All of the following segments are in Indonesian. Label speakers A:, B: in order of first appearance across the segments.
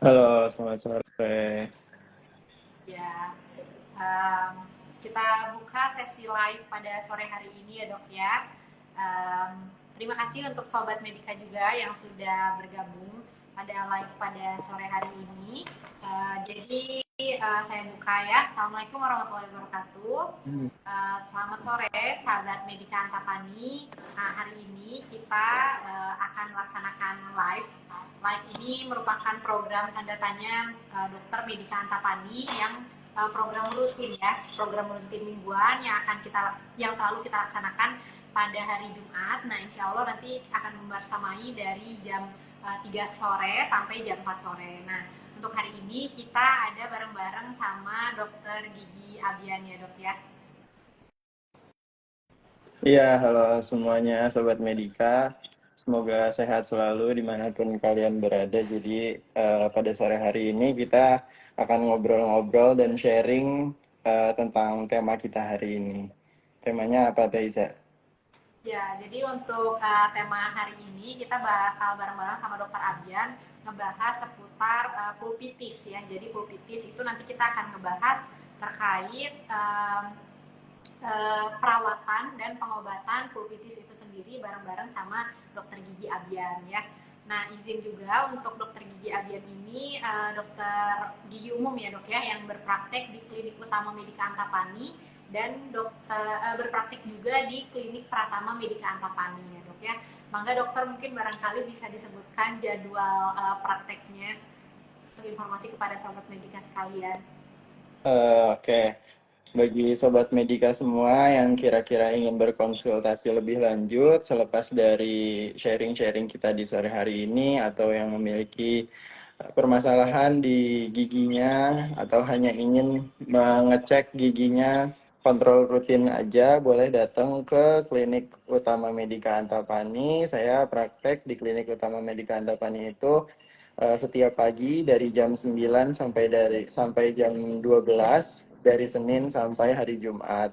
A: Halo, selamat sore.
B: Ya, em, kita buka sesi live pada sore hari ini ya dok ya. Terima kasih untuk Sobat Medika juga yang sudah bergabung pada live pada sore hari ini. Jadi saya buka ya. Assalamualaikum warahmatullahi wabarakatuh. Selamat sore sahabat Medika Antapani. Nah, hari ini kita akan melaksanakan live. Live ini merupakan program tanda tanya Dokter Medika Antapani yang program rutin ya, program rutin mingguan yang selalu kita laksanakan pada hari Jumat. Nah, insya Allah nanti akan membersamai dari jam 3 sore sampai jam 4 sore. Nah, untuk hari ini kita ada bareng-bareng sama Dokter Gigi Abian ya dok ya.
A: Iya, halo semuanya, Sobat Medika. Semoga sehat selalu dimanapun kalian berada. Jadi pada sore hari ini kita akan ngobrol-ngobrol dan sharing tentang tema kita hari ini. Temanya apa, Teiza?
B: Ya, jadi untuk tema hari ini kita bakal bareng-bareng sama Dokter Abian ngebahas seputar pulpitis ya. Jadi pulpitis itu nanti kita akan ngebahas terkait perawatan dan pengobatan pulpitis itu sendiri bareng-bareng sama Dokter Gigi Abian ya. Nah, izin juga untuk Dokter Gigi Abian ini dokter gigi umum ya dok ya, yang berpraktek di Klinik Utama Medika Antapani dan berpraktik juga di Klinik Pratama Medika Antapani ya dok ya. Mangga dokter mungkin barangkali bisa disebutkan jadwal prakteknya untuk informasi kepada sobat medika sekalian.
A: Oke, bagi Sobat Medika semua yang kira-kira ingin berkonsultasi lebih lanjut selepas dari sharing-sharing kita di sore hari ini atau yang memiliki permasalahan di giginya atau hanya ingin mengecek giginya kontrol rutin aja, boleh datang ke Klinik Utama Medika Antapani. Saya praktek di Klinik Utama Medika Antapani itu setiap pagi dari jam 9 sampai jam 12 dari Senin sampai hari Jumat.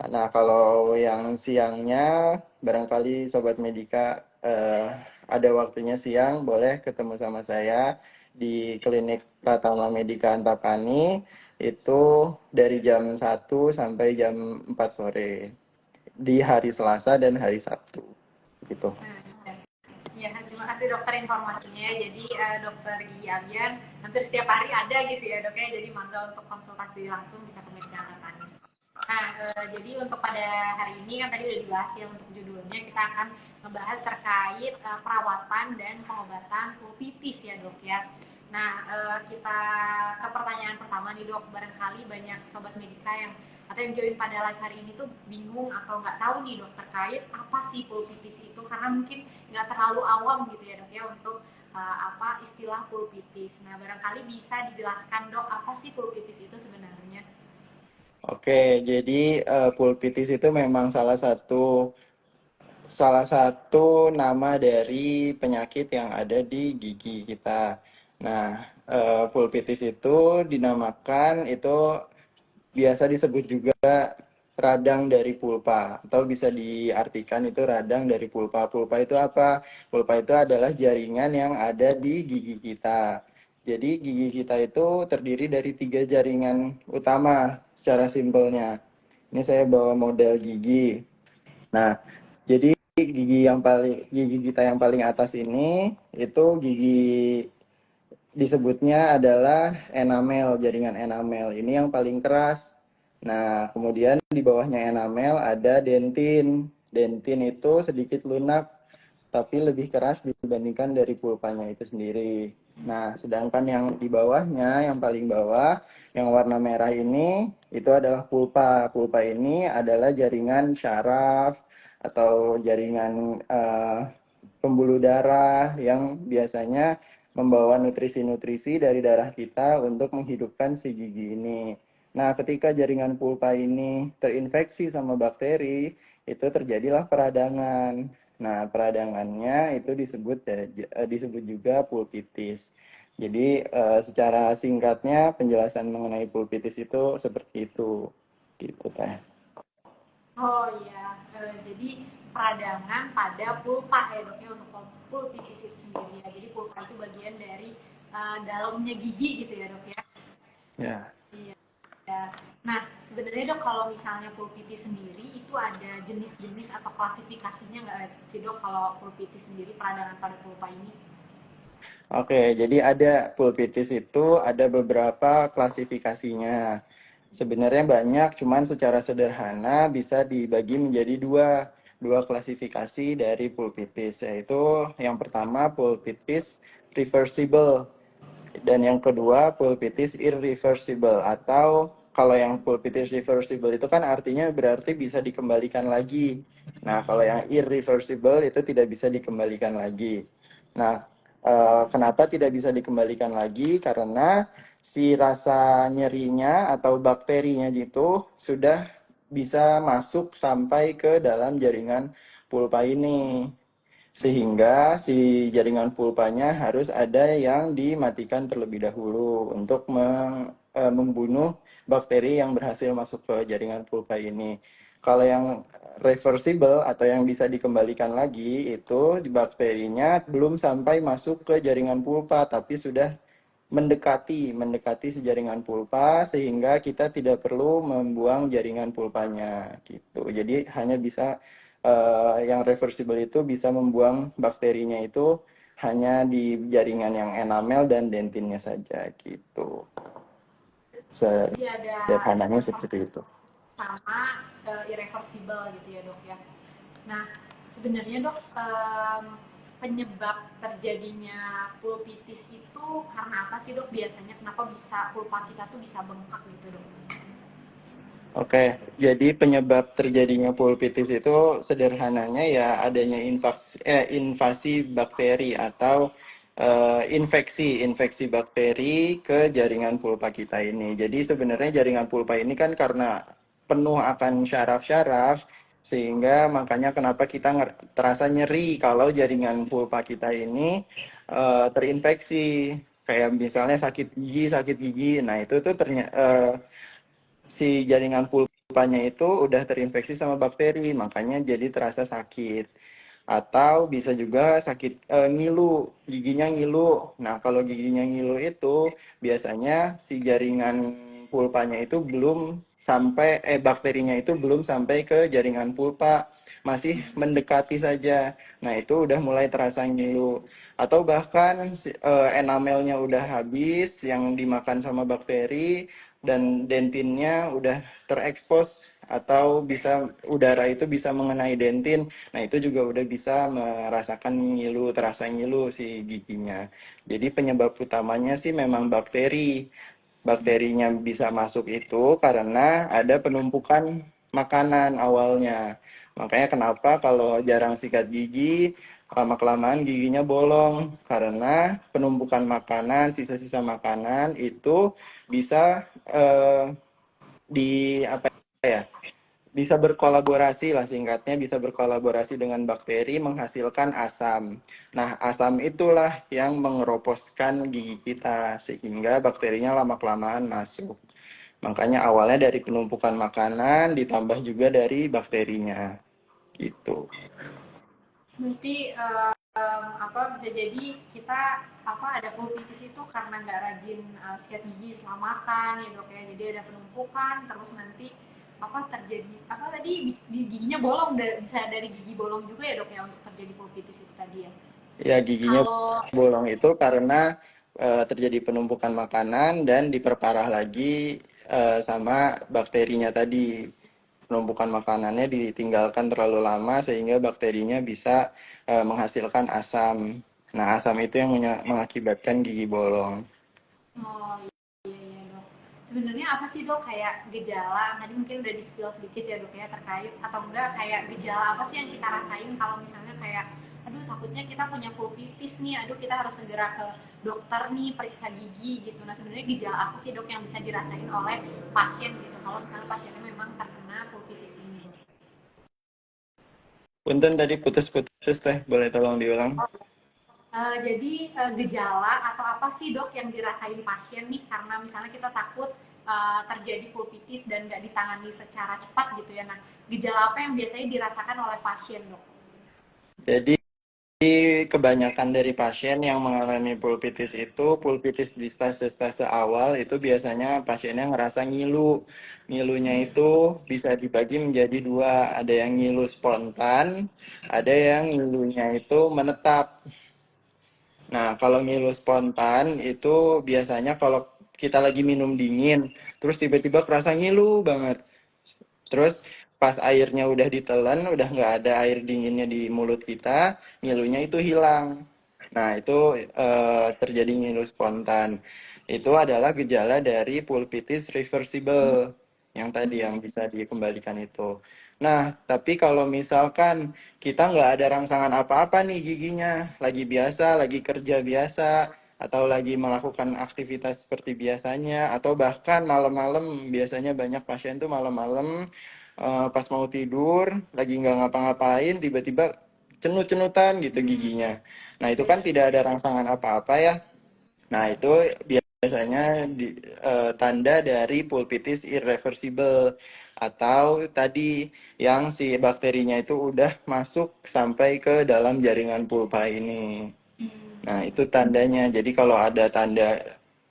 A: Nah, kalau yang siangnya barangkali Sobat Medika ada waktunya siang, boleh ketemu sama saya di Klinik Pratama Medika Antapani itu dari jam 1 sampai jam 4 sore di hari Selasa dan hari Sabtu gitu.
B: Ya, terima kasih dokter informasinya. Jadi dokter Gigi Abian hampir setiap hari ada gitu ya dok ya. Jadi mangga untuk konsultasi langsung bisa ke Medika Antapani. Nah, jadi untuk pada hari ini kan tadi udah dibahas ya untuk judulnya kita akan membahas terkait perawatan dan pengobatan pulpitis ya dok ya. Nah, kita ke pertanyaan pertama nih dok. Barangkali banyak sobat medika yang atau yang join pada live hari ini tuh bingung atau nggak tahu nih dok terkait apa sih pulpitis itu, karena mungkin nggak terlalu awam gitu ya dok ya untuk apa istilah pulpitis. Nah, barangkali bisa dijelaskan dok apa sih pulpitis itu sebenarnya?
A: Oke, jadi pulpitis itu memang salah satu nama dari penyakit yang ada di gigi kita. Nah, pulpitis itu dinamakan itu biasa disebut juga radang dari pulpa atau bisa diartikan itu radang dari pulpa. Pulpa itu apa? Pulpa itu adalah jaringan yang ada di gigi kita. Jadi gigi kita itu terdiri dari 3 jaringan utama secara simpelnya. Ini saya bawa model gigi. Nah, jadi gigi kita yang paling atas ini itu gigi disebutnya adalah enamel, jaringan enamel. Ini yang paling keras. Nah, kemudian di bawahnya enamel ada dentin. Dentin itu sedikit lunak, tapi lebih keras dibandingkan dari pulpanya itu sendiri. Nah, sedangkan yang di bawahnya, yang paling bawah, yang warna merah ini, itu adalah pulpa. Pulpa ini adalah jaringan syaraf atau jaringan pembuluh darah yang biasanya membawa nutrisi-nutrisi dari darah kita untuk menghidupkan si gigi ini. Nah, ketika jaringan pulpa ini terinfeksi sama bakteri, itu terjadilah peradangan. Nah, peradangannya itu disebut juga pulpitis. Jadi, secara singkatnya penjelasan mengenai pulpitis itu seperti itu. Gitu, Teh.
B: Oh iya, jadi peradangan pada pulpa ya dok ya untuk pulpitis itu sendiri ya. Jadi pulpa itu bagian dari dalamnya gigi gitu ya dok ya.
A: Ya.
B: Iya. Nah, sebenarnya dok kalau misalnya pulpitis sendiri itu ada jenis-jenis atau klasifikasinya nggak sih dok kalau pulpitis sendiri peradangan pada pulpa ini?
A: Oke, jadi ada pulpitis itu ada beberapa klasifikasinya. Sebenarnya banyak, cuman secara sederhana bisa dibagi menjadi dua klasifikasi dari pulpitis, yaitu yang pertama pulpitis reversible dan yang kedua pulpitis irreversible, atau kalau yang pulpitis reversible itu kan artinya berarti bisa dikembalikan lagi. Nah, kalau yang irreversible itu tidak bisa dikembalikan lagi. Nah, kenapa tidak bisa dikembalikan lagi? Karena si rasa nyerinya atau bakterinya gitu sudah bisa masuk sampai ke dalam jaringan pulpa ini, sehingga si jaringan pulpanya harus ada yang dimatikan terlebih dahulu untuk membunuh bakteri yang berhasil masuk ke jaringan pulpa ini. Kalau yang reversible atau yang bisa dikembalikan lagi itu bakterinya belum sampai masuk ke jaringan pulpa tapi sudah mendekati si jaringan pulpa, sehingga kita tidak perlu membuang jaringan pulpanya gitu. Jadi hanya bisa yang reversible itu bisa membuang bakterinya itu hanya di jaringan yang enamel dan dentinnya saja gitu.
B: Jadi ada
A: Sederhananya seperti
B: reversible
A: itu.
B: sama irreversible gitu ya dok ya. Nah, sebenarnya dok, penyebab terjadinya pulpitis itu karena apa sih dok? Biasanya kenapa bisa pulpa kita tuh bisa bengkak gitu dok?
A: Oke, jadi penyebab terjadinya pulpitis itu sederhananya ya adanya invasi bakteri atau infeksi bakteri ke jaringan pulpa kita ini. Jadi sebenarnya jaringan pulpa ini kan karena penuh akan syaraf-syaraf, sehingga makanya kenapa kita terasa nyeri kalau jaringan pulpa kita ini terinfeksi. Kayak misalnya sakit gigi. Nah itu tuh ternyata si jaringan pulpanya itu udah terinfeksi sama bakteri, makanya jadi terasa sakit. Atau bisa juga sakit ngilu, giginya ngilu. Nah, kalau giginya ngilu itu biasanya si jaringan pulpanya itu belum sampai bakterinya itu belum sampai ke jaringan pulpa, masih mendekati saja. Nah, itu udah mulai terasa ngilu. Atau bahkan enamelnya udah habis yang dimakan sama bakteri dan dentinnya udah terekspos, atau bisa udara itu bisa mengenai dentin. Nah, itu juga udah bisa merasakan ngilu, terasa ngilu si giginya. Jadi penyebab utamanya sih memang bakteri. Bakterinya bisa masuk itu karena ada penumpukan makanan awalnya. Makanya kenapa kalau jarang sikat gigi, lama-kelamaan giginya bolong. Karena penumpukan makanan, sisa-sisa makanan itu bisa di apa ya, bisa berkolaborasi lah, singkatnya bisa berkolaborasi dengan bakteri menghasilkan asam. Nah, asam itulah yang mengeroposkan gigi kita sehingga bakterinya lama-kelamaan masuk. Makanya awalnya dari penumpukan makanan ditambah juga dari bakterinya gitu.
B: Berarti apa bisa jadi kita apa ada pulpitis itu karena nggak rajin sikat gigi setelah makan ya dok ya. Jadi ada penumpukan terus nanti apa terjadi apa tadi giginya bolong bisa dari gigi bolong juga ya dok ya untuk terjadi pulpitis itu tadi ya.
A: Ya, giginya
B: Kalau
A: bolong itu karena terjadi penumpukan makanan dan diperparah lagi sama bakterinya tadi. Penumpukan makanannya ditinggalkan terlalu lama sehingga bakterinya bisa menghasilkan asam. Nah, asam itu yang mengakibatkan gigi bolong.
B: oh iya iya dok. Sebenarnya apa sih dok kayak gejala tadi mungkin udah di spill sedikit ya dok ya terkait atau enggak kayak gejala apa sih yang kita rasain kalau misalnya kayak aduh takutnya kita punya pulpitis nih, aduh kita harus segera ke dokter nih periksa gigi gitu. Nah sebenarnya gejala apa sih dok yang bisa dirasain oleh pasien gitu kalau misalnya pasiennya memang terkena pulpitis ini dok?
A: Punten tadi putus-putus teh, boleh tolong diulang?
B: Jadi gejala atau apa sih dok yang dirasain pasien nih karena misalnya kita takut terjadi pulpitis dan nggak ditangani secara cepat gitu ya. Nah, gejala apa yang biasanya dirasakan oleh pasien dok?
A: Jadi Kebanyakan dari pasien yang mengalami pulpitis itu, pulpitis di stase-stase awal itu biasanya pasiennya ngerasa ngilu. Ngilunya itu bisa dibagi menjadi dua, ada yang ngilu spontan, ada yang ngilunya itu menetap. Nah, kalau ngilu spontan itu biasanya kalau kita lagi minum dingin, terus tiba-tiba kerasa ngilu banget. Terus pas airnya udah ditelan, udah nggak ada air dinginnya di mulut kita, ngilunya itu hilang. Nah, itu terjadi ngilu spontan. Itu adalah gejala dari pulpitis reversible yang tadi yang bisa dikembalikan itu. Nah, tapi kalau misalkan kita nggak ada rangsangan apa-apa nih giginya, lagi biasa, lagi kerja biasa, atau lagi melakukan aktivitas seperti biasanya, atau bahkan malam-malam, biasanya banyak pasien tuh malam-malam pas mau tidur, lagi nggak ngapa-ngapain, tiba-tiba cenut-cenutan gitu giginya. Nah, itu kan tidak ada rangsangan apa-apa ya. Nah, itu biasanya tanda dari pulpitis irreversible atau tadi yang si bakterinya itu udah masuk sampai ke dalam jaringan pulpa ini. Nah, itu tandanya. Jadi kalau ada tanda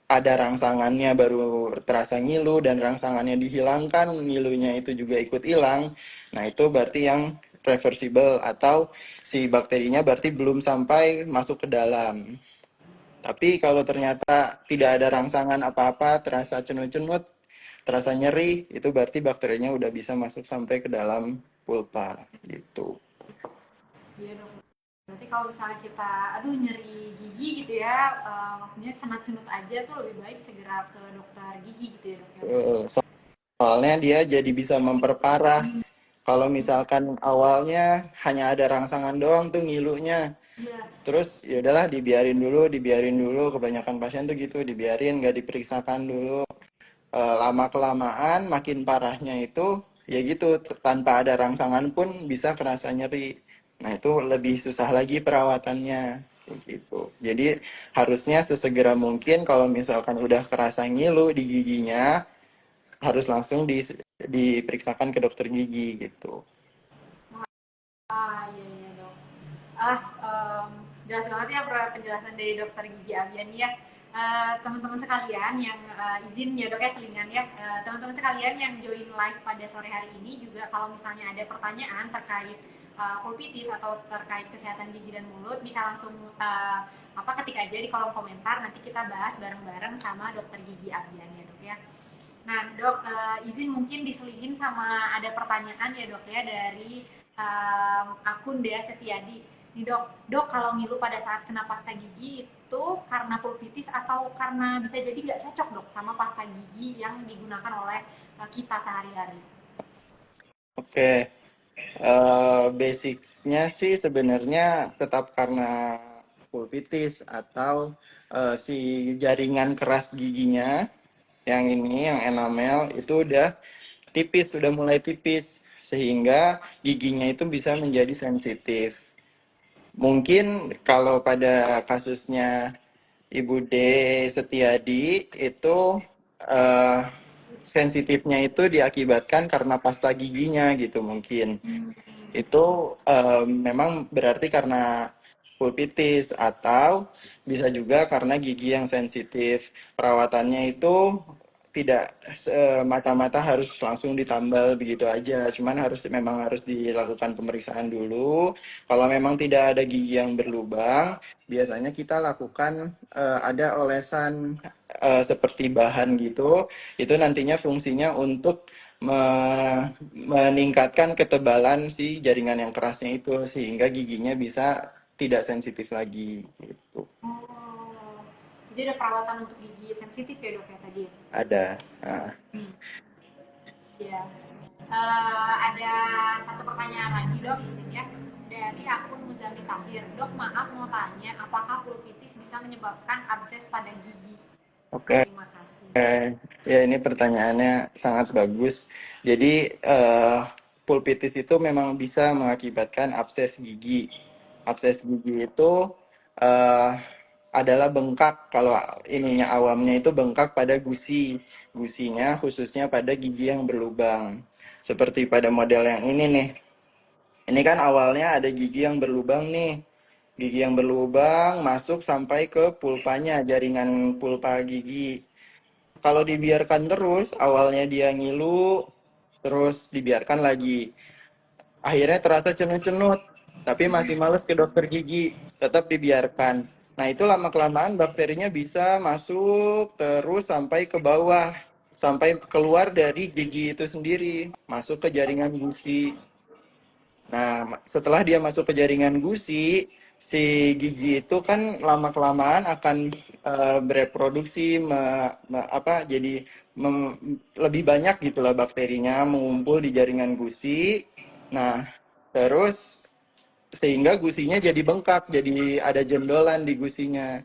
A: ada rangsangannya baru terasa ngilu dan rangsangannya dihilangkan, ngilunya itu juga ikut hilang. Nah, itu berarti yang reversible atau si bakterinya berarti belum sampai masuk ke dalam. Tapi kalau ternyata tidak ada rangsangan apa-apa, terasa cenut-cenut, terasa nyeri, itu berarti bakterinya udah bisa masuk sampai ke dalam pulpa gitu.
B: Iya dok. Berarti kalau misalnya kita, aduh nyeri gigi gitu ya, maksudnya cenat-cenut aja tuh lebih baik segera ke dokter gigi gitu ya dok ya.
A: Soalnya dia jadi bisa memperparah. Kalau misalkan awalnya hanya ada rangsangan doang tuh ngilunya,
B: Iya.
A: terus ya udahlah dibiarin dulu. Kebanyakan pasien tuh gitu, dibiarin, nggak diperiksakan dulu. Lama kelamaan makin parahnya itu ya gitu, tanpa ada rangsangan pun bisa kerasa nyeri. Nah, itu lebih susah lagi perawatannya gitu. Jadi harusnya sesegera mungkin kalau misalkan udah kerasa ngilu di giginya harus langsung diperiksakan ke dokter gigi gitu.
B: Ah iya iya dok. Ah, jelas banget ya penjelasan dari dokter gigi Avian ya. Teman-teman sekalian yang izin ya dok ya selingan ya. Teman-teman sekalian yang join live pada sore hari ini juga kalau misalnya ada pertanyaan terkait pulpitis atau terkait kesehatan gigi dan mulut bisa langsung ketik aja di kolom komentar, nanti kita bahas bareng-bareng sama dokter gigi Avian ya dok ya. Nah dok, izin mungkin diselingin sama ada pertanyaan ya dok ya dari akun Dea Setiadi. Nih dok kalau ngilu pada saat kena pasta gigi itu karena pulpitis atau karena bisa jadi nggak cocok dok sama pasta gigi yang digunakan oleh kita sehari-hari?
A: Oke, basicnya sih sebenarnya tetap karena pulpitis atau si jaringan keras giginya yang ini yang enamel itu udah tipis, sudah mulai tipis sehingga giginya itu bisa menjadi sensitif. Mungkin kalau pada kasusnya Ibu D Setiadi itu eh, sensitifnya itu diakibatkan karena pasta giginya gitu mungkin. Itu memang berarti karena pulpitis atau bisa juga karena gigi yang sensitif. Perawatannya itu tidak mata-mata harus langsung ditambal begitu aja. Cuman memang harus dilakukan pemeriksaan dulu. Kalau memang tidak ada gigi yang berlubang, biasanya kita lakukan ada olesan seperti bahan gitu. Itu nantinya fungsinya untuk meningkatkan ketebalan si jaringan yang kerasnya itu sehingga giginya bisa tidak sensitif lagi gitu.
B: Oh, jadi ada perawatan untuk gigi sensitif ya dok ya tadi?
A: Ada. Nah,
B: Hmm. Ya. Ada satu pertanyaan lagi dok, izin ya. Dari akun Muzami Tahir. Dok, maaf mau tanya, apakah pulpitis bisa menyebabkan abses pada gigi?
A: oke.
B: Terima kasih.
A: Ya ini pertanyaannya sangat bagus. Jadi pulpitis itu memang bisa mengakibatkan abses gigi. Abses gigi itu eh, adalah bengkak. Kalau ininya awamnya itu bengkak pada gusi. Gusinya khususnya pada gigi yang berlubang. Seperti pada model yang ini nih. Ini kan awalnya ada gigi yang berlubang nih. Gigi yang berlubang masuk sampai ke pulpanya, jaringan pulpa gigi. Kalau dibiarkan terus, awalnya dia ngilu, terus dibiarkan lagi. Akhirnya terasa cenut-cenut, tapi masih males ke dokter gigi, tetap dibiarkan. Nah, itu lama-kelamaan bakterinya bisa masuk terus sampai ke bawah, sampai keluar dari gigi itu sendiri, masuk ke jaringan gusi. Nah, setelah dia masuk ke jaringan gusi, si gigi itu kan lama-kelamaan akan bereproduksi, jadi lebih banyak gitulah bakterinya mengumpul di jaringan gusi. Nah, terus sehingga gusinya jadi bengkak, jadi ada jendolan di gusinya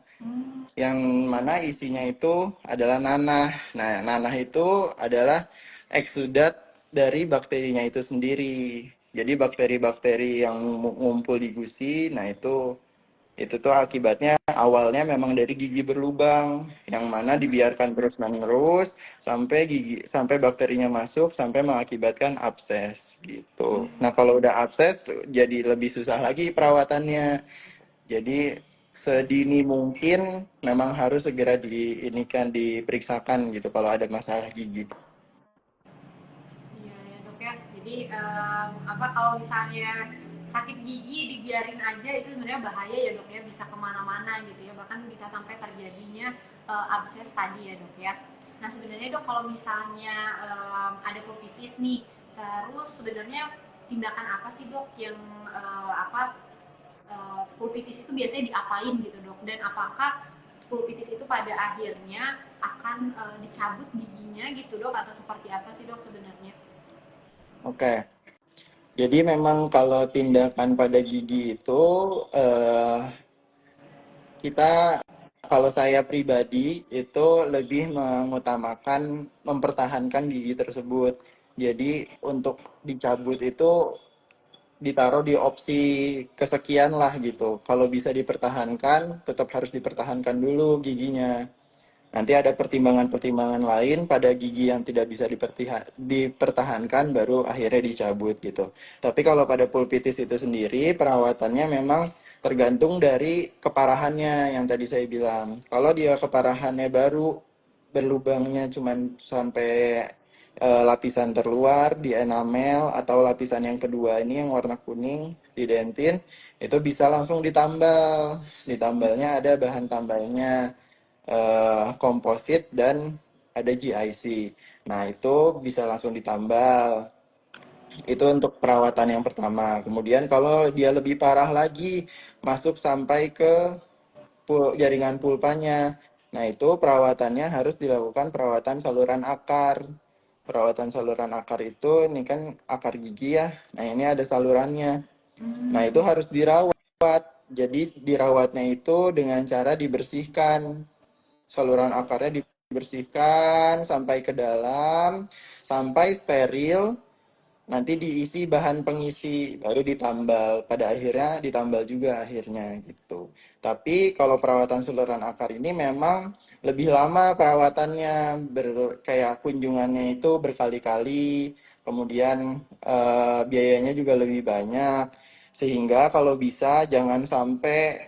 A: yang mana isinya itu adalah nanah. Nah, nanah itu adalah eksudat dari bakterinya itu sendiri. Jadi bakteri-bakteri yang ngumpul di gusi, nah itu tuh akibatnya awalnya memang dari gigi berlubang yang mana dibiarkan terus-menerus sampai bakterinya masuk sampai mengakibatkan abses gitu. Nah, kalau udah abses jadi lebih susah lagi perawatannya. Jadi sedini mungkin memang harus segera diperiksakan gitu kalau ada masalah gigi.
B: Iya ya dok ya. Jadi apa kalau misalnya sakit gigi dibiarin aja itu sebenarnya bahaya ya dok ya, bisa kemana-mana gitu ya, bahkan bisa sampai terjadinya abses tadi ya dok ya. Nah sebenarnya dok kalau misalnya ada pulpitis nih, terus sebenarnya tindakan apa sih dok yang pulpitis itu biasanya diapain gitu dok, dan apakah pulpitis itu pada akhirnya akan dicabut giginya gitu dok, atau seperti apa sih dok sebenarnya?
A: Oke, jadi memang kalau tindakan pada gigi itu eh, kita kalau saya pribadi itu lebih mengutamakan mempertahankan gigi tersebut. Jadi untuk dicabut itu ditaruh di opsi kesekian lah gitu. Kalau bisa dipertahankan, tetap harus dipertahankan dulu giginya. Nanti ada pertimbangan-pertimbangan lain pada gigi yang tidak bisa dipertahankan baru akhirnya dicabut gitu. Tapi kalau pada pulpitis itu sendiri perawatannya memang tergantung dari keparahannya yang tadi saya bilang. Kalau dia keparahannya baru berlubangnya cuman sampai lapisan terluar di enamel atau lapisan yang kedua ini yang warna kuning di dentin itu bisa langsung ditambal. Ditambalnya ada bahan tambalnya komposit dan ada GIC. Nah, itu bisa langsung ditambal. Itu untuk perawatan yang pertama. Kemudian kalau dia lebih parah lagi, masuk sampai ke jaringan pulpanya. Nah, itu perawatannya harus dilakukan perawatan saluran akar. Perawatan saluran akar itu, ini kan akar gigi ya. Nah, ini ada salurannya. Nah, itu harus dirawat. Jadi, dirawatnya itu dengan cara dibersihkan saluran akarnya dibersihkan sampai ke dalam, sampai steril, nanti diisi bahan pengisi, baru ditambal. Pada akhirnya ditambal juga akhirnya gitu. Tapi kalau perawatan saluran akar ini memang lebih lama perawatannya, kayak kunjungannya itu berkali-kali, kemudian biayanya juga lebih banyak. Sehingga kalau bisa jangan sampai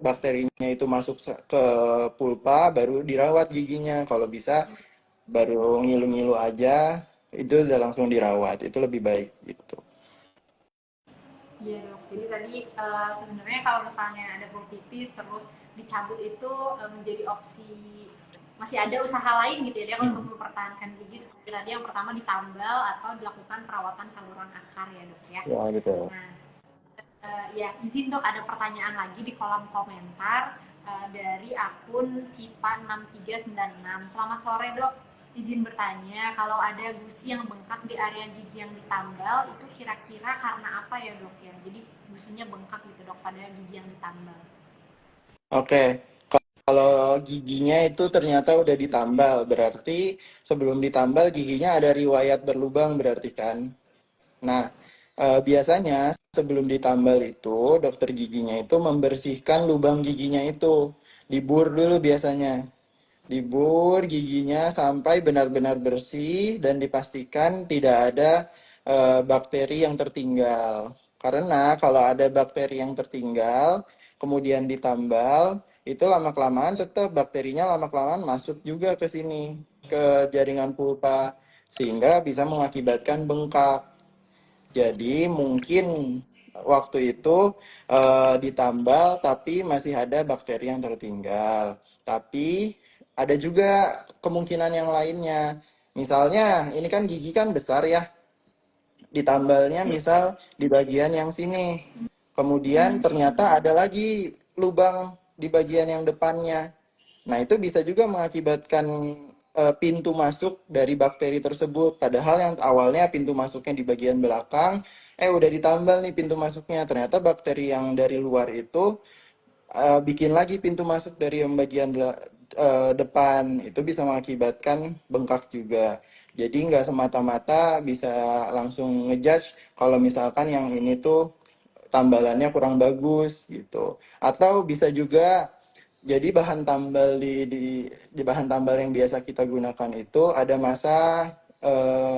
A: bakterinya itu masuk ke pulpa baru dirawat giginya. Kalau bisa baru ngilu-ngilu aja itu udah langsung dirawat. Itu lebih baik gitu.
B: Iya dok, jadi tadi sebenarnya kalau misalnya ada pulpitis terus dicabut itu menjadi opsi, masih ada usaha lain gitu ya dia untuk mempertahankan gigi, seperti tadi yang pertama ditambal atau dilakukan perawatan saluran akar ya dok ya.
A: Ya gitu.
B: Nah ya izin dok ada pertanyaan lagi di kolom komentar dari akun Cipa6396. Selamat sore dok, izin bertanya kalau ada gusi yang bengkak di area gigi yang ditambal itu kira-kira karena apa ya dok ya, jadi gusinya bengkak gitu dok pada gigi yang ditambal.
A: Oke. Kalau giginya itu ternyata udah ditambal, berarti sebelum ditambal giginya ada riwayat berlubang berarti kan. Nah, biasanya sebelum ditambal itu dokter giginya itu membersihkan lubang giginya itu. Dibur dulu biasanya. Dibur giginya sampai benar-benar bersih dan dipastikan tidak ada bakteri yang tertinggal. Karena kalau ada bakteri yang tertinggal, kemudian ditambal, itu lama-kelamaan tetap bakterinya lama-kelamaan masuk juga ke sini, ke jaringan pulpa, sehingga bisa mengakibatkan bengkak. Jadi mungkin waktu itu ditambal tapi masih ada bakteri yang tertinggal. Tapi ada juga kemungkinan yang lainnya. Misalnya ini kan gigi kan besar ya, ditambalnya misal di bagian yang sini. Kemudian ternyata ada lagi lubang di bagian yang depannya. Nah, itu bisa juga mengakibatkan pintu masuk dari bakteri tersebut. Padahal yang awalnya pintu masuknya di bagian belakang, udah ditambal nih pintu masuknya. Ternyata bakteri yang dari luar itu bikin lagi pintu masuk dari yang bagian depan. Itu bisa mengakibatkan bengkak juga. Jadi nggak semata-mata bisa langsung ngejudge kalau misalkan yang ini tuh tambalannya kurang bagus gitu. Atau bisa juga jadi bahan tambal di bahan tambal yang biasa kita gunakan itu ada masa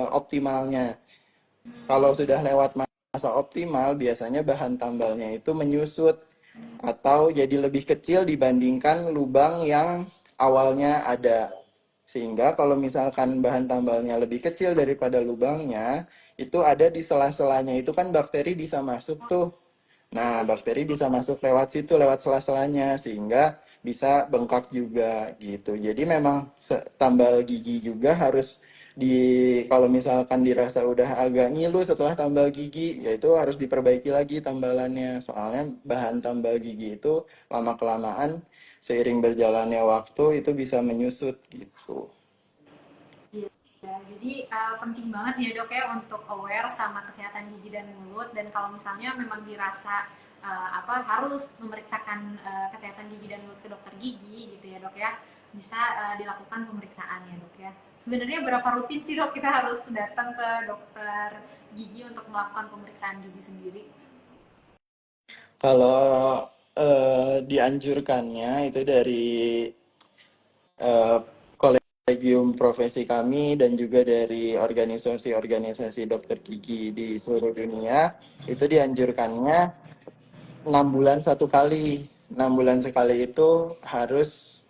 A: optimalnya. Kalau sudah lewat masa optimal, biasanya bahan tambalnya itu menyusut atau jadi lebih kecil dibandingkan lubang yang awalnya ada. Sehingga kalau misalkan bahan tambalnya lebih kecil daripada lubangnya, itu ada di sela-selanya itu kan bakteri bisa masuk tuh. Nah, bakteri bisa masuk lewat situ, lewat sela-selanya, sehingga bisa bengkak juga gitu. Jadi memang tambal gigi juga harus di, kalau misalkan dirasa udah agak ngilu setelah tambal gigi, yaitu harus diperbaiki lagi tambalannya. Soalnya bahan tambal gigi itu lama-kelamaan seiring berjalannya waktu itu bisa menyusut gitu.
B: Iya, jadi penting banget ya dok ya untuk aware sama kesehatan gigi dan mulut, dan kalau misalnya memang dirasa harus memeriksakan kesehatan gigi dan mulut ke dokter gigi gitu ya dok ya, bisa dilakukan pemeriksaan ya dok ya. Sebenarnya berapa rutin sih dok kita harus datang ke dokter gigi untuk melakukan pemeriksaan gigi sendiri?
A: Kalau dianjurkannya itu dari eh, kolegium profesi kami dan juga dari organisasi-organisasi dokter gigi di seluruh dunia, itu dianjurkannya 6 bulan satu kali. 6 bulan sekali itu harus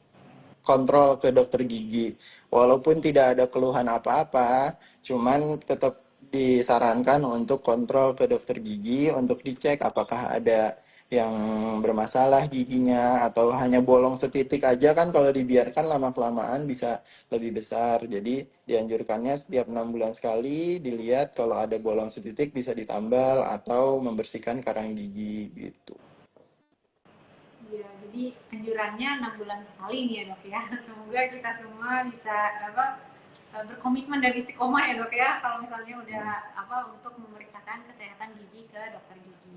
A: kontrol ke dokter gigi. Walaupun tidak ada keluhan apa-apa, cuman tetap disarankan untuk kontrol ke dokter gigi untuk dicek apakah ada yang bermasalah giginya atau hanya bolong setitik aja kan kalau dibiarkan lama-kelamaan bisa lebih besar. Jadi dianjurkannya setiap 6 bulan sekali dilihat kalau ada bolong setitik bisa ditambal atau membersihkan karang gigi gitu.
B: Iya, jadi anjurannya 6 bulan sekali nih ya dok ya. Semoga kita semua bisa berkomitmen dan istiqomah ya dok ya. Kalau misalnya udah untuk memeriksakan kesehatan gigi ke dokter gigi.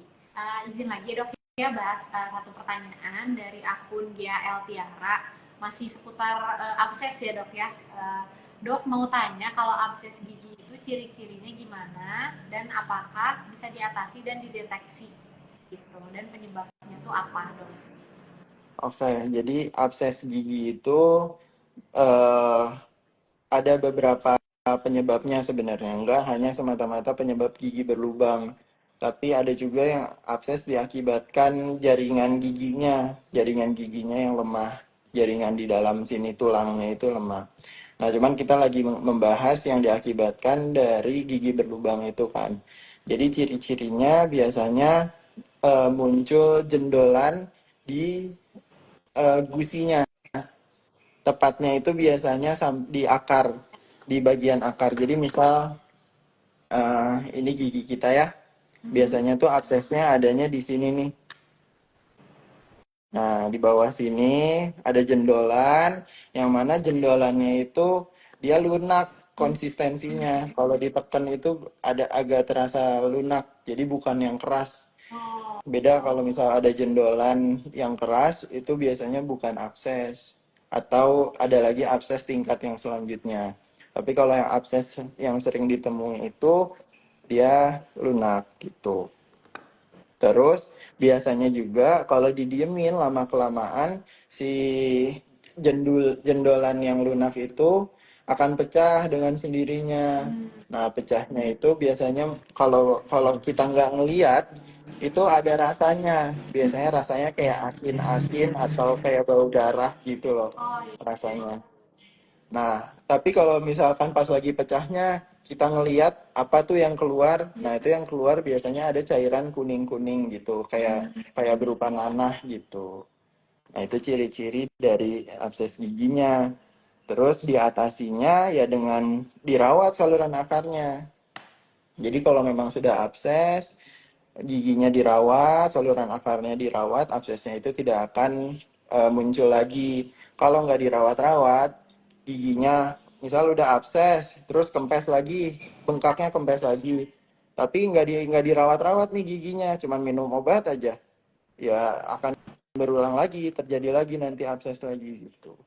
B: Izin lagi ya dok ya bahas satu pertanyaan dari akun GAL Tiara, masih seputar abses ya dok ya. Dok mau tanya kalau abses gigi itu ciri-cirinya gimana dan apakah bisa diatasi dan dideteksi gitu, dan penyebabnya tuh apa dok?
A: Oke, jadi abses gigi itu eh, ada beberapa penyebabnya sebenarnya. Enggak hanya semata-mata penyebab gigi berlubang, tapi ada juga yang abses diakibatkan jaringan giginya yang lemah, jaringan di dalam sini tulangnya itu lemah. Nah, cuman kita lagi membahas yang diakibatkan dari gigi berlubang itu kan. Jadi ciri-cirinya biasanya muncul jendolan di gusinya. Tepatnya itu biasanya di akar, di bagian akar. Jadi misal ini gigi kita ya,
B: Mm-mm.
A: biasanya tuh aksesnya adanya di sini nih. Nah, di bawah sini ada jendolan, yang mana jendolannya itu dia lunak konsistensinya. Kalau ditekan itu ada agak terasa lunak, jadi bukan yang keras.
B: Oh,
A: Beda kalau misal ada jendolan yang keras, itu biasanya bukan abses. Atau ada lagi abses tingkat yang selanjutnya. Tapi kalau yang abses yang sering ditemui itu, dia lunak gitu. Terus biasanya juga kalau didiemin lama-kelamaan, si jendolan yang lunak itu akan pecah dengan sendirinya. Nah, pecahnya itu biasanya kalau kalau kita nggak ngeliat itu ada rasanya. Biasanya rasanya kayak asin-asin atau kayak bau darah gitu loh
B: Oh iya.
A: rasanya. Nah, tapi kalau misalkan pas lagi pecahnya kita ngeliat apa tuh yang keluar,
B: Iya.
A: nah itu yang keluar biasanya ada cairan kuning-kuning gitu, kayak kayak berupa nanah gitu. Nah, itu ciri-ciri dari abses giginya. Terus diatasinya ya dengan dirawat saluran akarnya. Jadi kalau memang sudah abses, giginya dirawat, saluran akarnya dirawat, absesnya itu tidak akan muncul lagi. Kalau nggak dirawat-rawat, giginya misal udah abses, terus kempes lagi, bengkaknya kempes lagi. Tapi nggak dirawat-rawat nih giginya, cuman minum obat aja, ya akan berulang lagi, terjadi lagi nanti abses lagi gitu.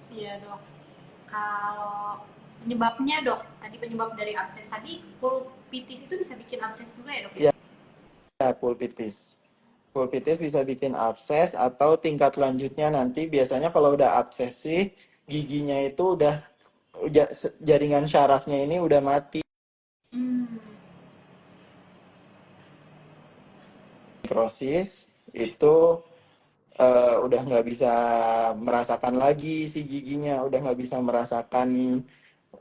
B: Iya dok. Kalau penyebabnya dok, tadi penyebab dari abses tadi, pulpitis itu bisa bikin abses juga ya dok ya?
A: Ya, pulpitis. Pulpitis bisa bikin abses atau tingkat lanjutnya nanti biasanya kalau udah abses sih giginya itu udah jaringan syarafnya ini udah mati.
B: Hmm.
A: Nekrosis itu udah nggak bisa merasakan lagi si giginya, udah nggak bisa merasakan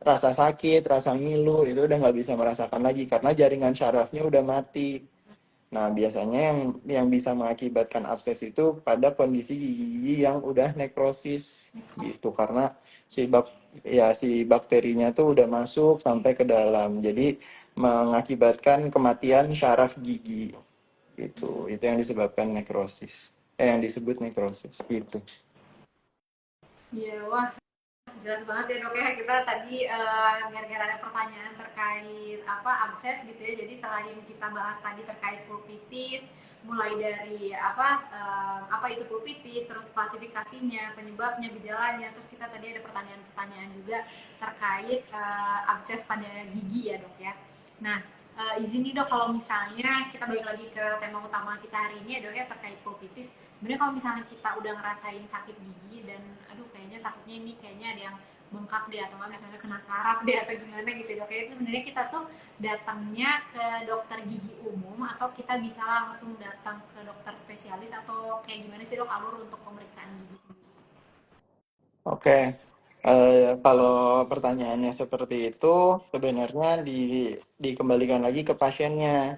A: rasa sakit, rasa ngilu, itu udah nggak bisa merasakan lagi karena jaringan syarafnya udah mati. Nah, biasanya yang bisa mengakibatkan abses itu pada kondisi gigi yang udah nekrosis gitu karena si bakterinya tuh udah masuk sampai ke dalam. Jadi mengakibatkan kematian syaraf gigi gitu. Itu yang disebabkan nekrosis. Yang disebut nekrosis gitu.
B: Iya, wah jelas banget ya dok ya. Kita tadi gara-gara ada pertanyaan terkait apa abses gitu ya, jadi selain kita bahas tadi terkait pulpitis, mulai dari apa itu pulpitis, terus klasifikasinya, penyebabnya, gejalanya, terus kita tadi ada pertanyaan-pertanyaan juga terkait abses pada gigi ya dok ya. Nah, izin nih dok, kalau misalnya kita balik lagi ke tema utama kita hari ini ya dok ya, terkait pulpitis. Sebenarnya kalau misalnya kita udah ngerasain sakit gigi dan aduh kayaknya takutnya ini kayaknya ada yang bengkak deh, atau nggak misalnya kena saraf deh atau gimana gitu dok ya, sebenarnya kita tuh datangnya ke dokter gigi umum atau kita bisa langsung datang ke dokter spesialis, atau kayak gimana sih dok alur untuk pemeriksaan gigi sendiri?
A: Oke, kalau pertanyaannya seperti itu, sebenarnya dikembalikan lagi ke pasiennya.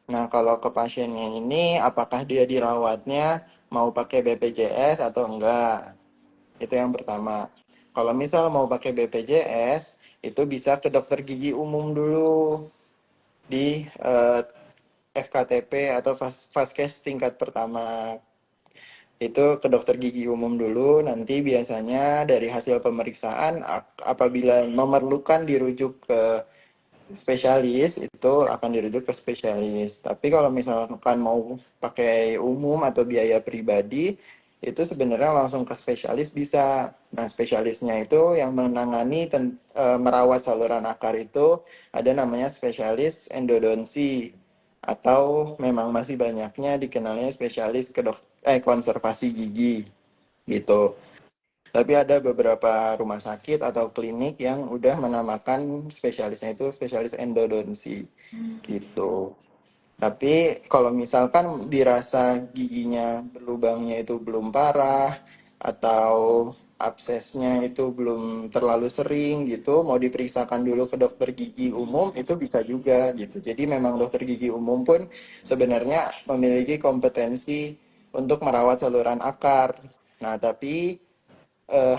A: Nah, kalau ke pasiennya ini, apakah dia dirawatnya mau pakai BPJS atau enggak? Itu yang pertama. Kalau misal mau pakai BPJS, itu bisa ke dokter gigi umum dulu di FKTP atau Vaskes tingkat pertama. Itu ke dokter gigi umum dulu, nanti biasanya dari hasil pemeriksaan, apabila memerlukan dirujuk ke spesialis, itu akan dirujuk ke spesialis. Tapi kalau misalkan mau pakai umum atau biaya pribadi, itu sebenarnya langsung ke spesialis bisa. Nah, spesialisnya itu yang menangani merawat saluran akar itu ada namanya spesialis endodonsi atau memang masih banyaknya dikenalnya spesialis konservasi gigi gitu. Tapi ada beberapa rumah sakit atau klinik yang udah menamakan spesialisnya itu spesialis endodonsi gitu. Tapi kalau misalkan dirasa giginya berlubangnya itu belum parah atau absesnya itu belum terlalu sering gitu, mau diperiksakan dulu ke dokter gigi umum itu bisa juga gitu. Jadi memang dokter gigi umum pun sebenarnya memiliki kompetensi untuk merawat saluran akar. Nah, tapi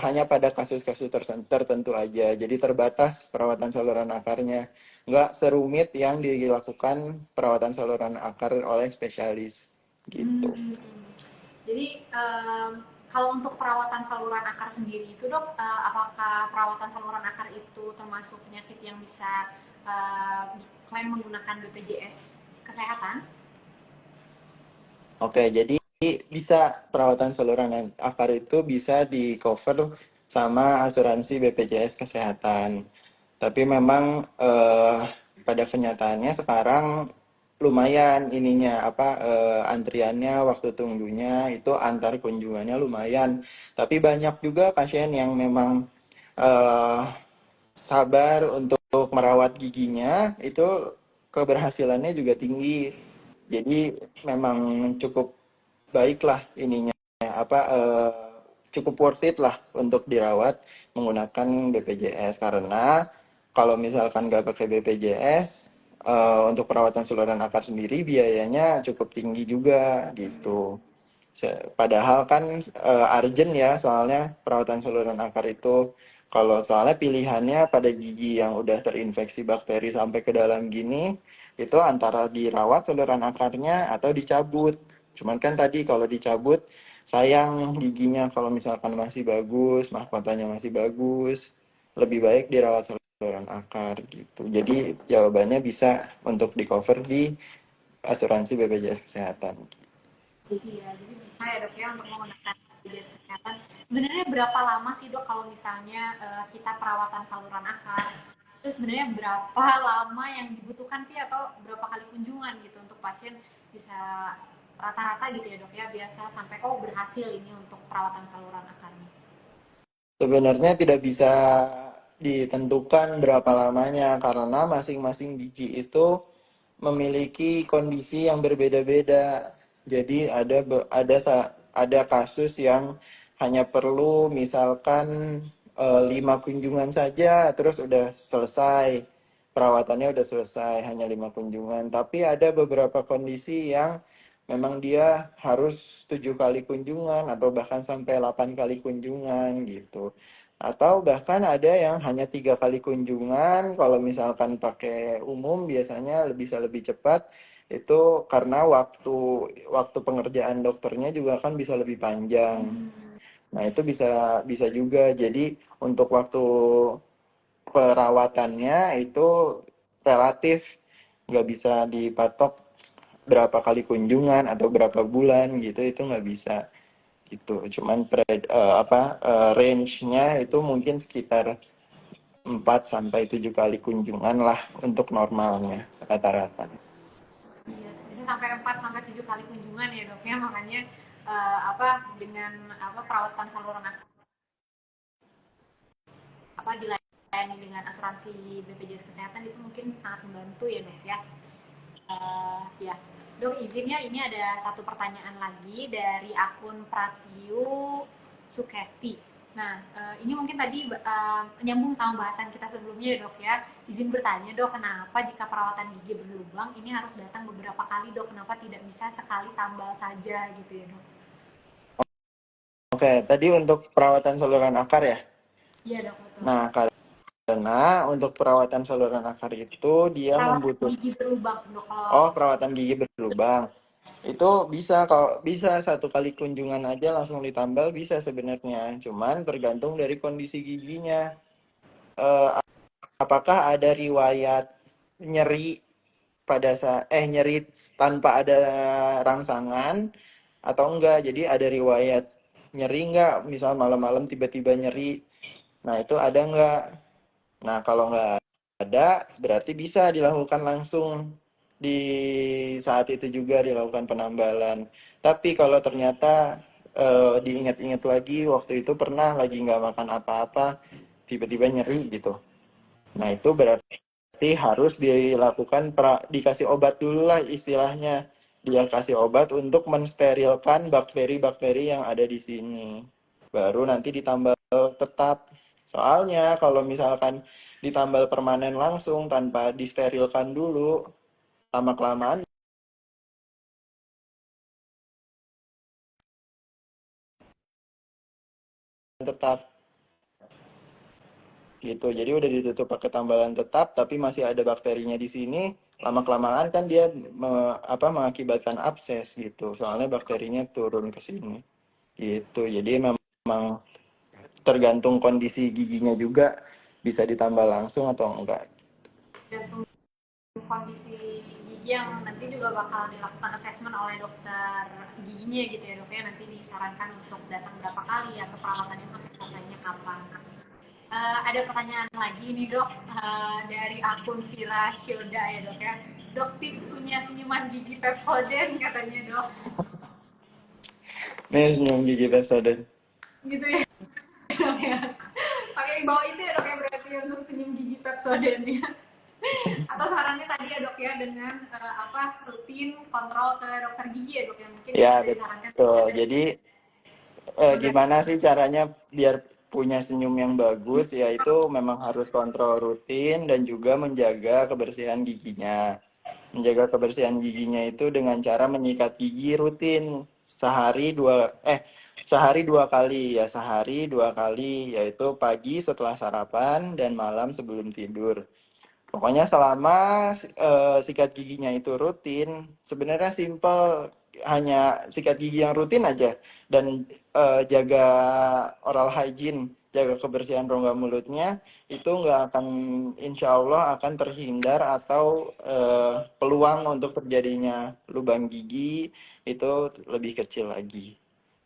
A: hanya pada kasus-kasus tertentu aja. Jadi terbatas perawatan saluran akarnya. Nggak serumit yang dilakukan perawatan saluran akar oleh spesialis. Gitu.
B: Hmm. Jadi kalau untuk perawatan saluran akar sendiri itu dok, apakah perawatan saluran akar itu termasuk penyakit yang bisa diklaim menggunakan BPJS kesehatan?
A: Oke, jadi bisa perawatan saluran akar itu bisa di cover sama asuransi BPJS Kesehatan. Tapi memang pada kenyataannya sekarang lumayan ininya antriannya, waktu tunggunya itu antar kunjungannya lumayan. Tapi banyak juga pasien yang memang eh, sabar untuk merawat giginya, itu keberhasilannya juga tinggi. Jadi memang cukup baik lah ininya, apa cukup worth it lah untuk dirawat menggunakan BPJS, karena kalau misalkan nggak pakai BPJS, untuk perawatan saluran akar sendiri biayanya cukup tinggi juga gitu. Padahal kan urgent ya, soalnya perawatan saluran akar itu. Kalau soalnya pilihannya pada gigi yang udah terinfeksi bakteri sampai ke dalam gini, itu antara dirawat saluran akarnya atau dicabut. Cuman kan tadi kalau dicabut, sayang giginya kalau misalkan masih bagus, mahkotanya masih bagus, lebih baik dirawat saluran akar gitu. Jadi jawabannya bisa untuk di cover di asuransi BPJS Kesehatan.
B: Iya, jadi bisa ya dok ya untuk menggunakan BPJS Kesehatan. Sebenarnya berapa lama sih dok kalau misalnya kita perawatan saluran akar? Itu sebenarnya berapa lama yang dibutuhkan sih atau berapa kali kunjungan gitu untuk pasien bisa rata-rata gitu ya dok ya biasa sampai oh berhasil ini untuk perawatan saluran akarnya.
A: Sebenarnya tidak bisa ditentukan berapa lamanya karena masing-masing gigi itu memiliki kondisi yang berbeda-beda. Jadi ada kasus yang hanya perlu misalkan 5 kunjungan saja terus udah selesai. Perawatannya udah selesai hanya 5 kunjungan. Tapi ada beberapa kondisi yang memang dia harus 7 kali kunjungan atau bahkan sampai 8 kali kunjungan gitu. Atau bahkan ada yang hanya 3 kali kunjungan. Kalau misalkan pakai umum biasanya bisa lebih cepat. Itu karena waktu waktu pengerjaan dokternya juga kan bisa lebih panjang. Nah itu bisa bisa juga. Jadi untuk waktu perawatannya itu relatif nggak bisa dipatok berapa kali kunjungan atau berapa bulan gitu, itu nggak bisa gitu. Cuman range-nya itu mungkin sekitar 4 sampai 7 kali kunjungan lah untuk normalnya rata-rata.
B: Iya, bisa sampai 4 sampai 7 kali kunjungan ya dok ya makanya apa dengan apa perawatan saluran akar apa dilayani dengan asuransi BPJS Kesehatan itu mungkin sangat membantu ya dok ya. Ya, dok izinnya ini ada satu pertanyaan lagi dari akun Pratyu Sukesti. Nah, ini mungkin tadi nyambung sama bahasan kita sebelumnya ya dok ya. Izin bertanya dok, kenapa jika perawatan gigi berlubang ini harus datang beberapa kali dok? Kenapa tidak bisa sekali tambal saja gitu ya dok?
A: Oke, tadi untuk perawatan saluran akar ya.
B: Iya dok betul.
A: Nah, karena untuk perawatan saluran akar itu dia
B: Perawatan
A: membutuhkan,
B: gigi berlubang dok kalau
A: oh, perawatan gigi berlubang. Itu bisa, kalau bisa 1 kali kunjungan aja langsung ditambal bisa sebenarnya. Cuman tergantung dari kondisi giginya. Eh, apakah ada riwayat nyeri pada saat nyeri tanpa ada rangsangan atau enggak? Jadi ada riwayat nyeri enggak? Misal malam-malam tiba-tiba nyeri. Nah, itu ada enggak? Nah, kalau enggak ada, berarti bisa dilakukan langsung di saat itu juga dilakukan penambalan. Tapi kalau ternyata diingat-ingat lagi waktu itu pernah lagi nggak makan apa-apa, tiba-tiba nyeri gitu. Nah itu berarti harus dilakukan dikasih obat dulu lah istilahnya. Dia kasih obat untuk mensterilkan bakteri-bakteri yang ada di sini. Baru nanti ditambal tetap. Soalnya kalau misalkan ditambal permanen langsung tanpa disterilkan dulu, lama-kelamaan tetap gitu. Jadi udah ditutup pakai tambalan tetap, tapi masih ada bakterinya di sini. Lama kelamaan kan dia mengakibatkan abses gitu. Soalnya bakterinya turun ke sini. Gitu. Jadi memang tergantung kondisi giginya juga bisa ditambah langsung atau enggak.
B: dan kondisi gigi yang nanti juga bakal dilakukan assessment oleh dokter giginya gitu ya dok ya nanti disarankan untuk datang berapa kali atau perawatannya sampai selesainya kapan. Ada pertanyaan lagi nih dok dari akun Vira Shoda ya dok ya. Dok tips punya senyuman gigi Pepsodent katanya dok.
A: Nih senyum gigi Pepsodent.
B: Gitu ya dok ya. Pakai bawa itu ya dok ya berarti untuk senyum gigi Pepsodent ya. Atau sarannya tadi ya dok ya dengan apa rutin kontrol ke dokter gigi ya dok ya mungkin yang
A: Ya,
B: sudah disarankan
A: betul.
B: dari
A: Jadi
B: beberapa.
A: gimana sih caranya biar punya senyum yang bagus? Yaitu memang harus kontrol rutin dan juga menjaga kebersihan giginya. Menjaga kebersihan giginya itu dengan cara menyikat gigi rutin sehari dua kali ya, sehari dua kali, yaitu pagi setelah sarapan dan malam sebelum tidur. Pokoknya selama sikat giginya itu rutin, sebenarnya simple, hanya sikat gigi yang rutin aja dan jaga oral hygiene, jaga kebersihan rongga mulutnya, itu nggak akan, insya Allah akan terhindar atau peluang untuk terjadinya lubang gigi itu lebih kecil lagi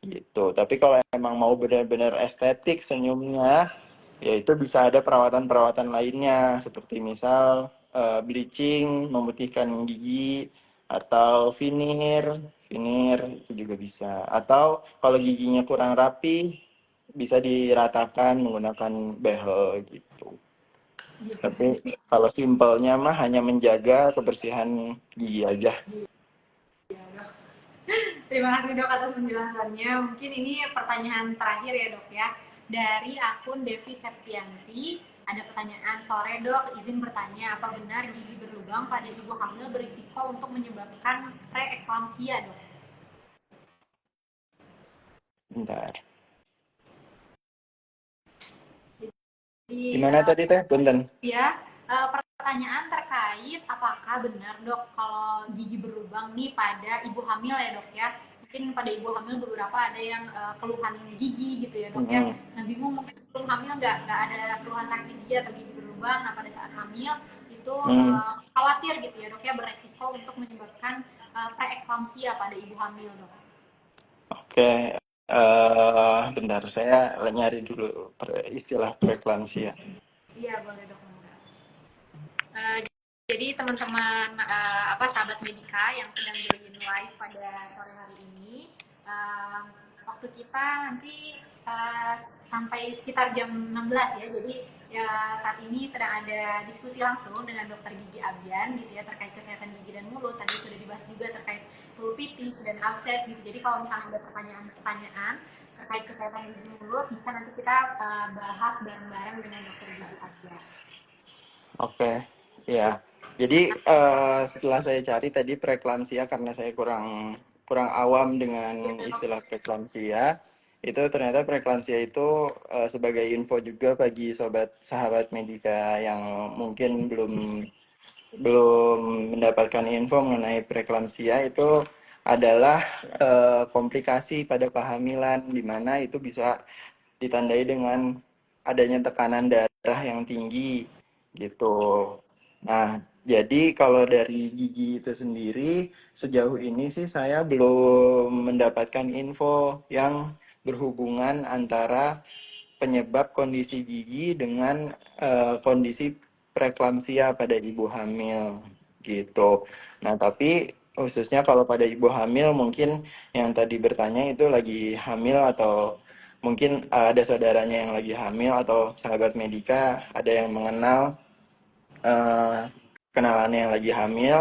A: gitu. Tapi kalau emang mau benar-benar estetik senyumnya, yaitu bisa ada perawatan-perawatan lainnya seperti misal bleaching, memutihkan gigi, atau veneer itu juga bisa. Atau kalau giginya kurang rapi, bisa diratakan menggunakan behel gitu.
B: Iya,
A: Tapi kalau simpelnya mah hanya menjaga kebersihan gigi aja.
B: dok. Terima kasih dok atas penjelasannya. Mungkin ini pertanyaan terakhir ya dok ya. Dari akun Devi Septianti, ada pertanyaan, sore dok, izin bertanya, apa benar gigi berlubang pada ibu hamil berisiko untuk menyebabkan preeklamsia dok?
A: Bentar.
B: Jadi
A: Gimana tadi teh? Punten.
B: ya, pertanyaan terkait apakah benar dok kalau gigi berlubang nih pada ibu hamil ya dok ya? Mungkin pada ibu hamil beberapa ada yang keluhan gigi gitu ya dok ya.
A: Hmm.
B: Nah bingung mungkin sebelum hamil nggak ada keluhan sakit gigi atau gigi berlubang. Nah pada saat hamil itu
A: Hmm.
B: khawatir gitu ya dok ya beresiko untuk menyebabkan preeklamsia pada ibu hamil dok.
A: Oke, bentar saya nyari dulu istilah preeklamsia.
B: Iya boleh dok. Eh, jadi teman-teman apa sahabat Medika yang sedang join live pada sore hari ini, eh, waktu kita nanti sampai sekitar jam 16 ya. Jadi ya, saat ini sedang ada diskusi langsung dengan Dokter Gigi Abian gitu ya terkait kesehatan gigi dan mulut. Tadi sudah dibahas juga terkait pulupitis dan abses gitu. Jadi kalau misalnya ada pertanyaan-pertanyaan terkait kesehatan gigi dan mulut, bisa nanti kita bahas bareng-bareng dengan Dokter Gigi Abian.
A: Oke, ya. Jadi setelah saya cari tadi preeklamsia, karena saya kurang kurang awam dengan istilah preeklamsia, itu ternyata preeklamsia itu sebagai info juga bagi sobat sahabat Medika yang mungkin belum belum mendapatkan info mengenai preeklamsia, itu adalah komplikasi pada kehamilan di mana itu bisa ditandai dengan adanya tekanan darah yang tinggi gitu. Nah, jadi kalau dari gigi itu sendiri, sejauh ini sih saya belum mendapatkan info yang berhubungan antara penyebab kondisi gigi dengan kondisi preeklamsia pada ibu hamil gitu. Nah, tapi khususnya kalau pada ibu hamil, mungkin yang tadi bertanya itu lagi hamil, atau mungkin ada saudaranya yang lagi hamil, atau sahabat Medika ada yang mengenal eh, kenalannya yang lagi hamil,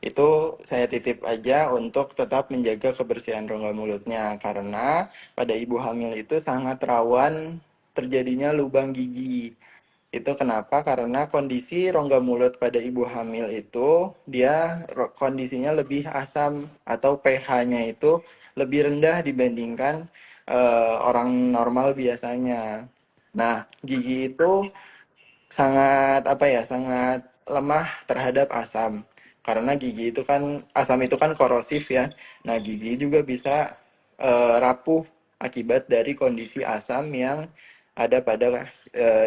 A: itu saya titip aja untuk tetap menjaga kebersihan rongga mulutnya, karena pada ibu hamil itu sangat rawan terjadinya lubang gigi. Itu kenapa? Karena kondisi rongga mulut pada ibu hamil itu dia kondisinya lebih asam, atau pH-nya itu lebih rendah dibandingkan orang normal biasanya. Nah, gigi itu sangat apa ya, sangat lemah terhadap asam, karena gigi itu kan, asam itu kan korosif ya. Nah, gigi juga bisa rapuh akibat dari kondisi asam yang ada pada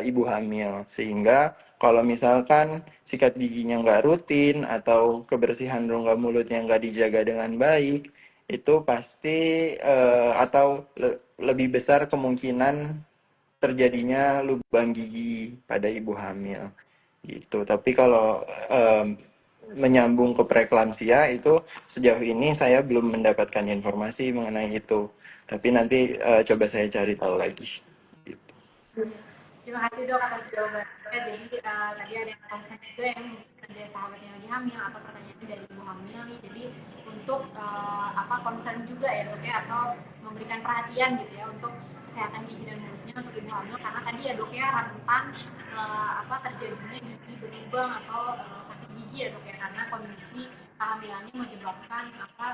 A: ibu hamil, sehingga kalau misalkan sikat giginya nggak rutin atau kebersihan rongga mulutnya nggak dijaga dengan baik, itu pasti atau lebih besar kemungkinan terjadinya lubang gigi pada ibu hamil gitu. Tapi kalau em, menyambung ke preeklamsia, itu sejauh ini saya belum mendapatkan informasi mengenai itu. Tapi nanti coba saya cari tahu lagi. Gitu.
B: Terima kasih dok atas jawabannya. Jadi tadi ada yang konsen juga yang mungkin ada sahabat yang lagi hamil atau pertanyaannya dari ibu hamil nih. Jadi untuk apa concern juga ya dok ya atau memberikan perhatian gitu ya untuk kesehatan gigi dan mulutnya untuk ibu hamil karena tadi ya dok ya rentan apa terjadinya gigi berlubang atau sakit gigi ya dok ya karena kondisi kehamilannya menyebabkan apa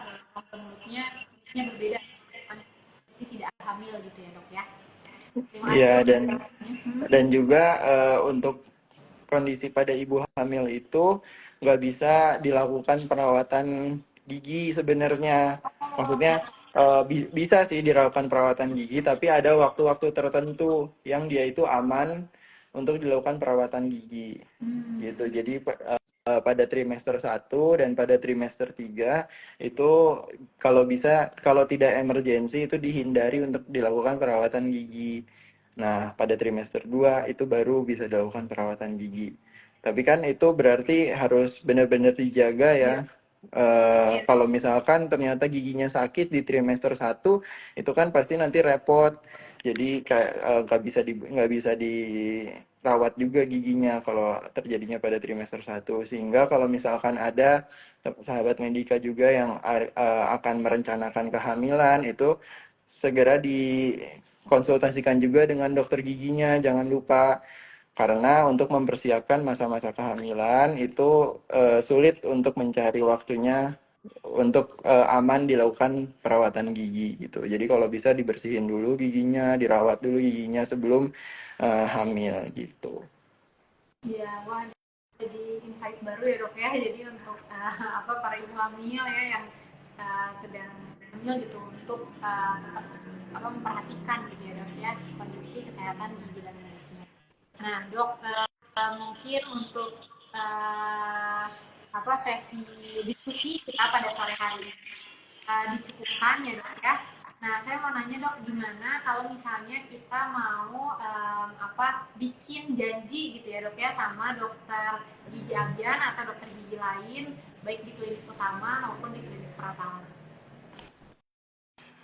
B: mulutnya kondisinya berbeda jadi tidak hamil gitu ya dok ya. Terima kasih
A: Iya,
B: dok.
A: dan juga untuk kondisi pada ibu hamil itu nggak bisa dilakukan perawatan gigi sebenarnya. Maksudnya bisa sih dilakukan perawatan gigi, tapi ada waktu-waktu tertentu yang dia itu aman untuk dilakukan perawatan gigi. Gitu. Jadi pada trimester 1 dan pada trimester 3 itu kalau bisa kalau tidak emergensi itu dihindari untuk dilakukan perawatan gigi. Nah, pada trimester 2 itu baru bisa dilakukan perawatan gigi. Tapi kan itu berarti harus benar-benar dijaga ya. Kalau misalkan ternyata giginya sakit di trimester 1 itu kan pasti nanti repot. Jadi kayak nggak bisa dirawat juga giginya kalau terjadinya pada trimester 1. Sehingga kalau misalkan ada sahabat medika juga yang akan merencanakan kehamilan itu segera dikonsultasikan juga dengan dokter giginya, jangan lupa. Karena untuk mempersiapkan masa-masa kehamilan itu sulit untuk mencari waktunya untuk aman dilakukan perawatan gigi gitu. Jadi kalau bisa dibersihin dulu giginya, dirawat dulu giginya sebelum hamil gitu.
B: Iya, wah jadi insight baru ya dok ya. Jadi untuk apa para ibu hamil ya yang sedang hamil gitu untuk tetap apa memperhatikan gitu ya dok ya kondisi kesehatan gigi dan mulutnya. Nah dok mungkin untuk uh, apa sesi diskusi kita pada sore hari ini dicukupkan ya dok ya. Nah, saya mau nanya dok, gimana kalau misalnya kita mau apa bikin janji gitu ya dok ya sama dokter gigi Abdian atau dokter gigi lain, baik di klinik utama maupun di klinik Pratama.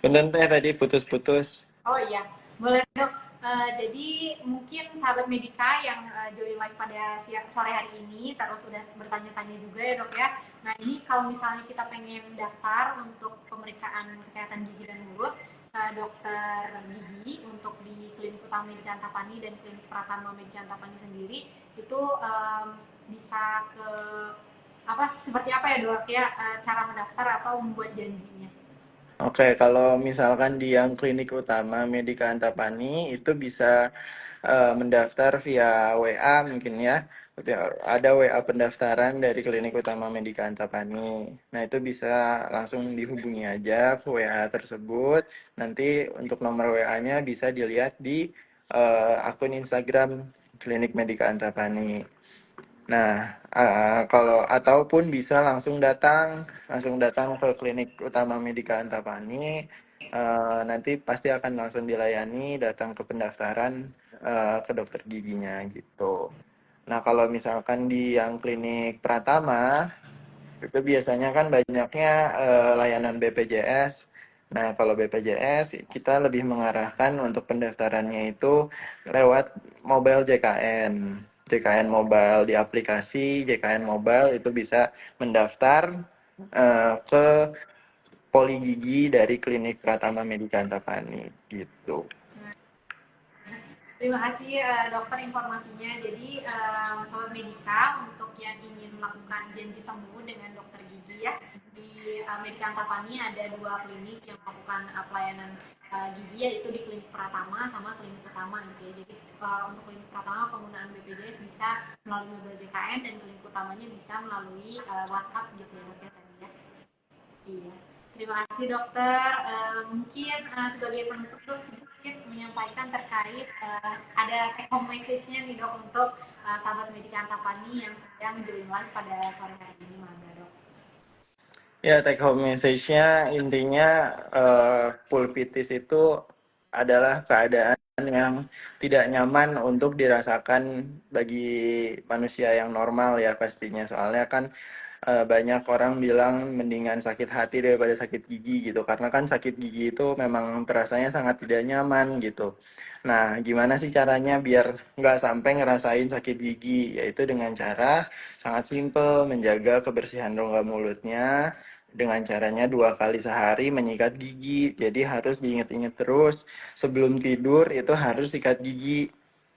A: Bener teh tadi putus-putus.
B: Oh iya, boleh dok. Jadi mungkin sahabat Medika yang join live pada sore hari ini terus sudah bertanya-tanya juga ya dok ya. Nah ini kalau misalnya kita pengen daftar untuk pemeriksaan kesehatan gigi dan mulut dokter gigi untuk di klinik utama Medika Antapani dan klinik Pratama Medika Antapani sendiri itu bisa ke apa seperti apa ya dok ya cara mendaftar atau membuat janjinya.
A: Oke, kalau misalkan di yang klinik utama Medika Antapani itu bisa mendaftar via WA mungkin ya. Ada WA pendaftaran dari klinik utama Medika Antapani. Nah, itu bisa langsung dihubungi aja ke WA tersebut. Nanti untuk nomor WA-nya bisa dilihat di akun Instagram Klinik Medika Antapani. Nah, kalau ataupun bisa langsung datang ke klinik utama Medika Antapani. Nanti pasti akan langsung dilayani, datang ke pendaftaran ke dokter giginya gitu. Nah, kalau misalkan di yang klinik Pratama, itu biasanya kan banyaknya layanan BPJS. Nah, kalau BPJS kita lebih mengarahkan untuk pendaftarannya itu lewat mobile JKN. JKN Mobile di aplikasi JKN Mobile itu bisa mendaftar ke poli gigi dari klinik Pratama Medika Antapani gitu.
B: Terima kasih dokter informasinya. Jadi sobat Medika untuk yang ingin melakukan janji temu dengan dokter gigi ya di Medika Antapani ada 2 klinik yang melakukan pelayanan gigi yaitu di klinik Pratama sama klinik utama gitu ya. Jadi untuk klinik Pratama penggunaan BPJS bisa melalui mobil JKN dan klinik utamanya bisa melalui WhatsApp gitu ya dokter tadi ya. Iya. Terima kasih dokter. Mungkin sebagai penutup dok sedikit menyampaikan terkait ada take home message-nya nih dok untuk sahabat Medika Antapani yang sedang join live pada sore hari ini Mangga dok.
A: Ya, take home message-nya intinya pulpitis itu adalah keadaan yang tidak nyaman untuk dirasakan bagi manusia yang normal ya pastinya. Soalnya kan banyak orang bilang mendingan sakit hati daripada sakit gigi gitu, karena kan sakit gigi itu memang terasanya sangat tidak nyaman gitu. Nah, gimana sih caranya biar nggak sampai ngerasain sakit gigi? Yaitu dengan cara sangat simpel, menjaga kebersihan rongga mulutnya, dengan caranya 2 kali sehari menyikat gigi. Jadi harus diingat-ingat terus sebelum tidur itu harus sikat gigi.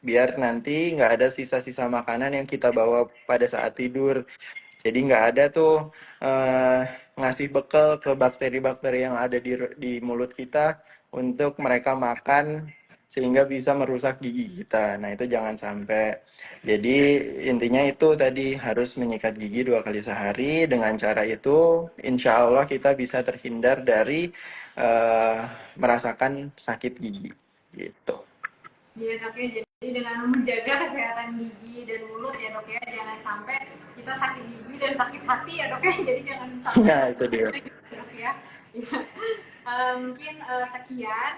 A: Biar nanti nggak ada sisa-sisa makanan yang kita bawa pada saat tidur. Jadi nggak ada tuh eh, ngasih bekal ke bakteri-bakteri yang ada di mulut kita untuk mereka makan sehingga bisa merusak gigi kita. Nah itu jangan sampai. Jadi intinya itu tadi harus menyikat gigi 2 kali sehari. Dengan cara itu, insya Allah kita bisa terhindar dari eh, merasakan sakit gigi. Gitu.
B: Iya dok ya, jadi dengan menjaga kesehatan gigi dan mulut ya dok ya, jangan sampai kita sakit gigi dan sakit hati ya dok ya, jadi jangan sampai
A: Nah itu dia.
B: gitu dok ya. Ya. Mungkin sekian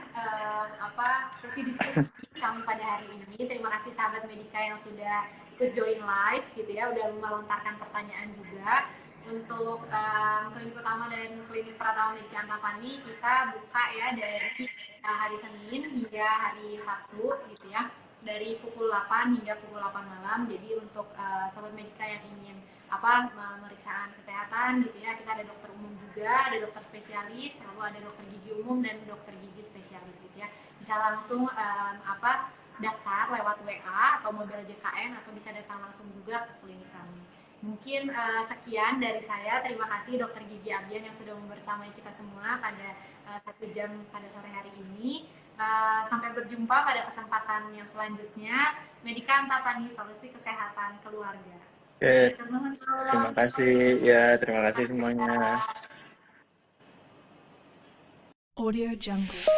B: sesi diskusi kami pada hari ini. Terima kasih sahabat Medika yang sudah ikut join live gitu ya, udah melontarkan pertanyaan juga. Untuk klinik utama dan klinik Pratama Medika Antapani kita buka ya dari hari Senin hingga hari Sabtu gitu ya, dari pukul 8 hingga pukul 8 malam. Jadi untuk sobat Medika yang ingin pemeriksaan kesehatan gitu ya, kita ada dokter umum juga, ada dokter spesialis, lalu ada dokter gigi umum dan dokter gigi spesialis gitu ya. Bisa langsung daftar lewat WA atau mobil JKN, atau bisa datang langsung juga ke klinik kami. Mungkin sekian dari saya. Terima kasih Dokter Gigi Abian yang sudah membersamai kita semua pada 1 jam pada sore hari ini. Sampai berjumpa pada kesempatan yang selanjutnya. Medika Antapani, solusi kesehatan keluarga.
A: Oke, terima
B: Teman-teman,
A: kasih. Ya, terima kasih semuanya.
C: Audio Jungle.